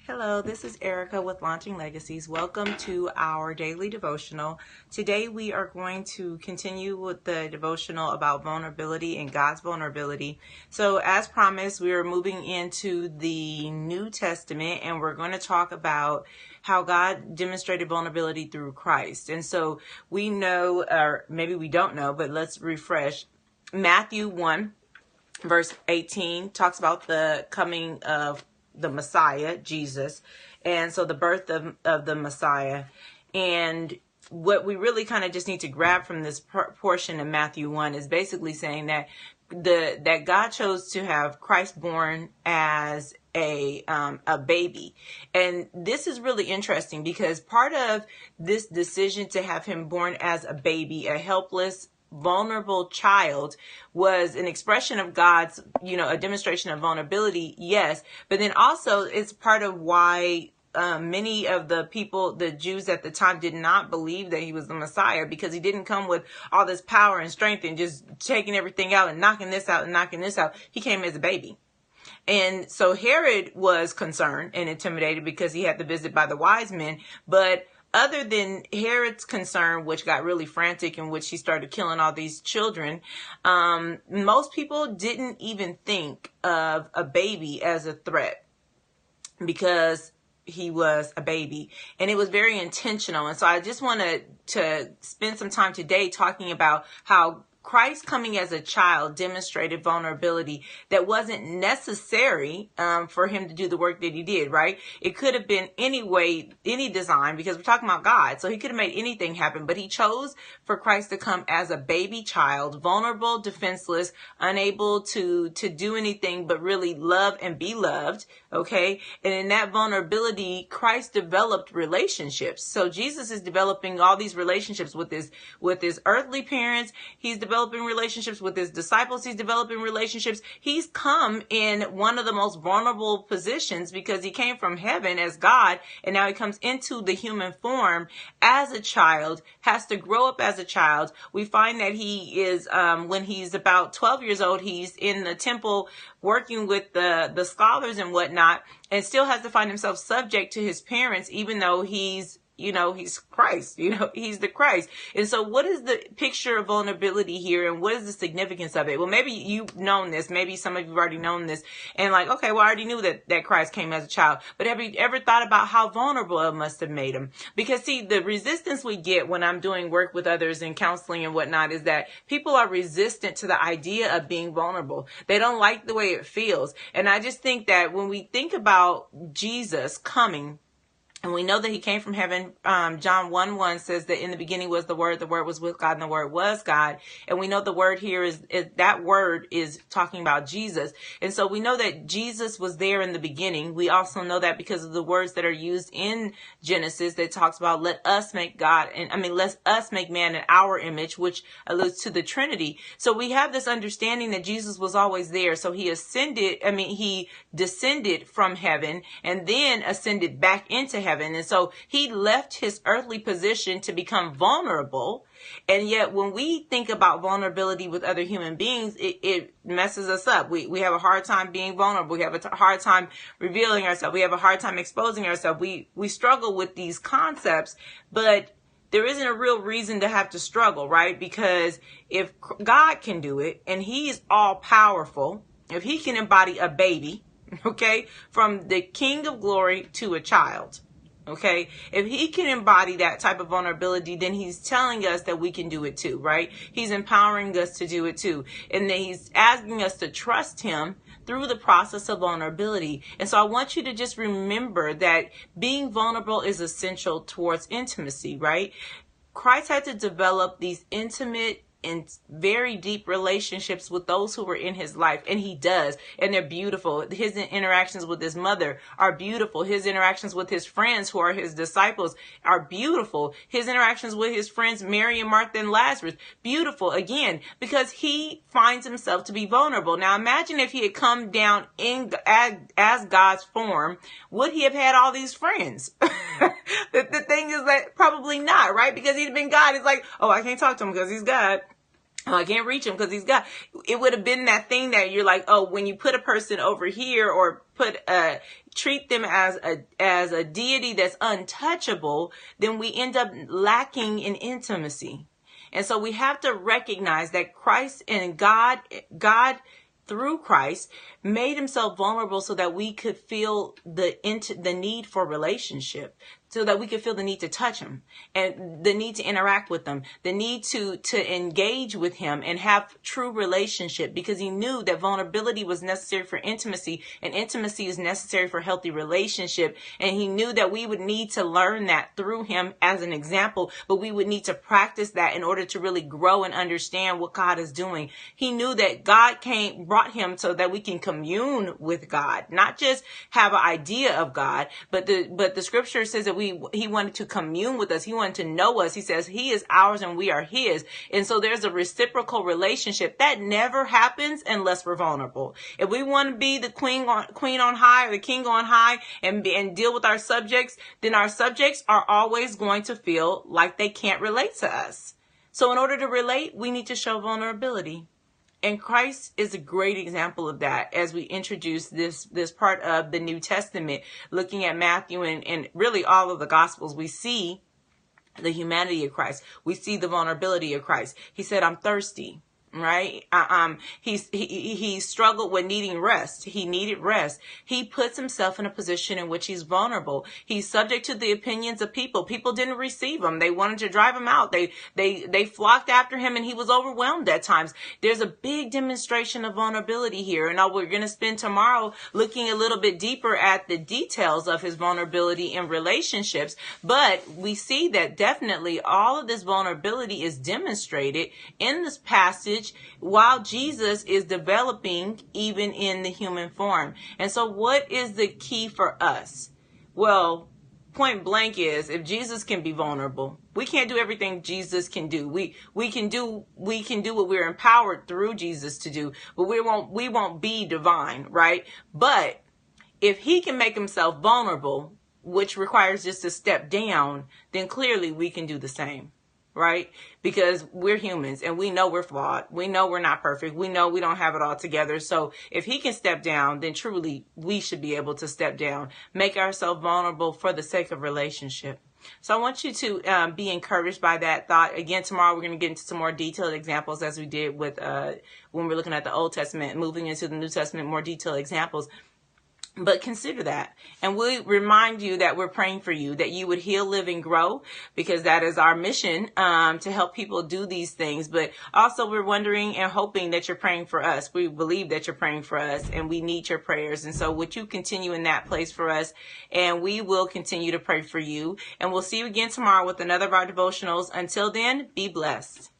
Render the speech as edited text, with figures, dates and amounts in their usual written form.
Hello, this is Erica with Launching Legacies. Welcome to our daily devotional. Today we are going to continue with the devotional about vulnerability and God's vulnerability. So as promised, we are moving into the New Testament and we're going to talk about how God demonstrated vulnerability through Christ. And so we know, or maybe we don't know, but let's refresh. Matthew 1 verse 18 talks about the coming of the Messiah, Jesus, and so the birth of the Messiah. And what we really kind of just need to grab from this portion of Matthew 1 is basically saying that that God chose to have Christ born as a baby. And this is really interesting because part of this decision to have him born as a baby, a helpless, vulnerable child, was an expression of God's, a demonstration of vulnerability, yes, but then also it's part of why many of the people, the Jews at the time, did not believe that he was the Messiah, because he didn't come with all this power and strength and just taking everything out and knocking this out and knocking this out. He came as a baby. And so Herod was concerned and intimidated because he had the visit by the wise men, but other than Herod's concern, which got really frantic, in which he started killing all these children, most people didn't even think of a baby as a threat because he was a baby, and it was very intentional. And so I just wanted to spend some time today talking about how Christ coming as a child demonstrated vulnerability that wasn't necessary for him to do the work that he did, right? It could have been any way, any design, because we're talking about God. So he could have made anything happen, but he chose for Christ to come as a baby child, vulnerable, defenseless, unable to do anything but really love and be loved, okay? And in that vulnerability, Christ developed relationships. So Jesus is developing all these relationships with his earthly parents. He's developing relationships with his disciples. He's developing relationships. He's come in one of the most vulnerable positions because he came from heaven as God, and now he comes into the human form as a child, has to grow up as a child. We find that he is, when he's about 12 years old, he's in the temple working with the scholars and whatnot, and still has to find himself subject to his parents, even though he's Christ, he's the Christ. And so what is the picture of vulnerability here, and what is the significance of it? Well, maybe you've known this, maybe some of you have already known this, and like, okay, well, I already knew that Christ came as a child, but have you ever thought about how vulnerable it must have made him? Because see, the resistance we get when I'm doing work with others in counseling and whatnot is that people are resistant to the idea of being vulnerable. They don't like the way it feels. And I just think that when we think about Jesus coming, and we know that he came from heaven. John 1:1 says that in the beginning was the Word was with God, and the Word was God. And we know the word here is that word is talking about Jesus. And so we know that Jesus was there in the beginning. We also know that because of the words that are used in Genesis that talks about let us make man in our image, which alludes to the Trinity. So we have this understanding that Jesus was always there. So he descended from heaven and then ascended back into heaven. And so he left his earthly position to become vulnerable. And yet when we think about vulnerability with other human beings, it messes us up. We have a hard time being vulnerable. We have a hard time revealing ourselves. We have a hard time exposing ourselves. We struggle with these concepts, but there isn't a real reason to have to struggle, right? Because if God can do it, and he's all powerful, if he can embody a baby, okay, from the King of Glory to a child, okay, if he can embody that type of vulnerability, then he's telling us that we can do it too, right? He's empowering us to do it too. And then he's asking us to trust him through the process of vulnerability. And so I want you to just remember that being vulnerable is essential towards intimacy, right? Christ had to develop these intimate and very deep relationships with those who were in his life, and he does, and they're beautiful. His interactions with his mother are beautiful. His interactions with his friends who are his disciples are beautiful. His interactions with his friends Mary and Martha and Lazarus, beautiful again, because he finds himself to be vulnerable. Now imagine if he had come down as God's form, would he have had all these friends? The thing is that probably not, right? Because he'd been God. It's like, oh, I can't talk to him because he's God. Oh, I can't reach him because he's got, it would have been that thing that you're like, oh, when you put a person over here or treat them as a deity that's untouchable, then we end up lacking in intimacy. And so we have to recognize that Christ and God through Christ made himself vulnerable so that we could feel the need for relationship, so that we could feel the need to touch him and the need to interact with him, the need to engage with him and have true relationship, because he knew that vulnerability was necessary for intimacy, and intimacy is necessary for healthy relationship. And he knew that we would need to learn that through him as an example, but we would need to practice that in order to really grow and understand what God is doing. He knew that God brought him so that we can commune with God, not just have an idea of God, but the scripture says that he wanted to commune with us. He wanted to know us. He says he is ours and we are his. And so there's a reciprocal relationship that never happens unless we're vulnerable. If we want to be the queen on high or the king on high and deal with our subjects, then our subjects are always going to feel like they can't relate to us. So in order to relate, we need to show vulnerability. And Christ is a great example of that as we introduce this part of the New Testament, looking at Matthew and really all of the Gospels. We see the humanity of Christ. We see the vulnerability of Christ. He said, I'm thirsty. Right? He struggled with needing rest. He needed rest. He puts himself in a position in which he's vulnerable. He's subject to the opinions of people. People didn't receive him. They wanted to drive him out. They flocked after him, and he was overwhelmed at times. There's a big demonstration of vulnerability here. And we're going to spend tomorrow looking a little bit deeper at the details of his vulnerability in relationships. But we see that definitely all of this vulnerability is demonstrated in this passage while Jesus is developing even in the human form. And so what is the key for us? Well, point blank is, if Jesus can be vulnerable, we can't do everything Jesus can do. We can do what we're empowered through Jesus to do, but we won't be divine, right? But if he can make himself vulnerable, which requires just to step down, then clearly we can do the same. Right? Because we're humans and we know we're flawed. We know we're not perfect. We know we don't have it all together. So if he can step down, then truly we should be able to step down, make ourselves vulnerable for the sake of relationship. So I want you to be encouraged by that thought. Again, tomorrow we're going to get into some more detailed examples as we did with when we're looking at the Old Testament, moving into the New Testament, more detailed examples. But consider that. And we remind you that we're praying for you, that you would heal, live, and grow, because that is our mission, to help people do these things. But also we're wondering and hoping that you're praying for us. We believe that you're praying for us and we need your prayers. And so would you continue in that place for us? And we will continue to pray for you. And we'll see you again tomorrow with another of our devotionals. Until then, be blessed.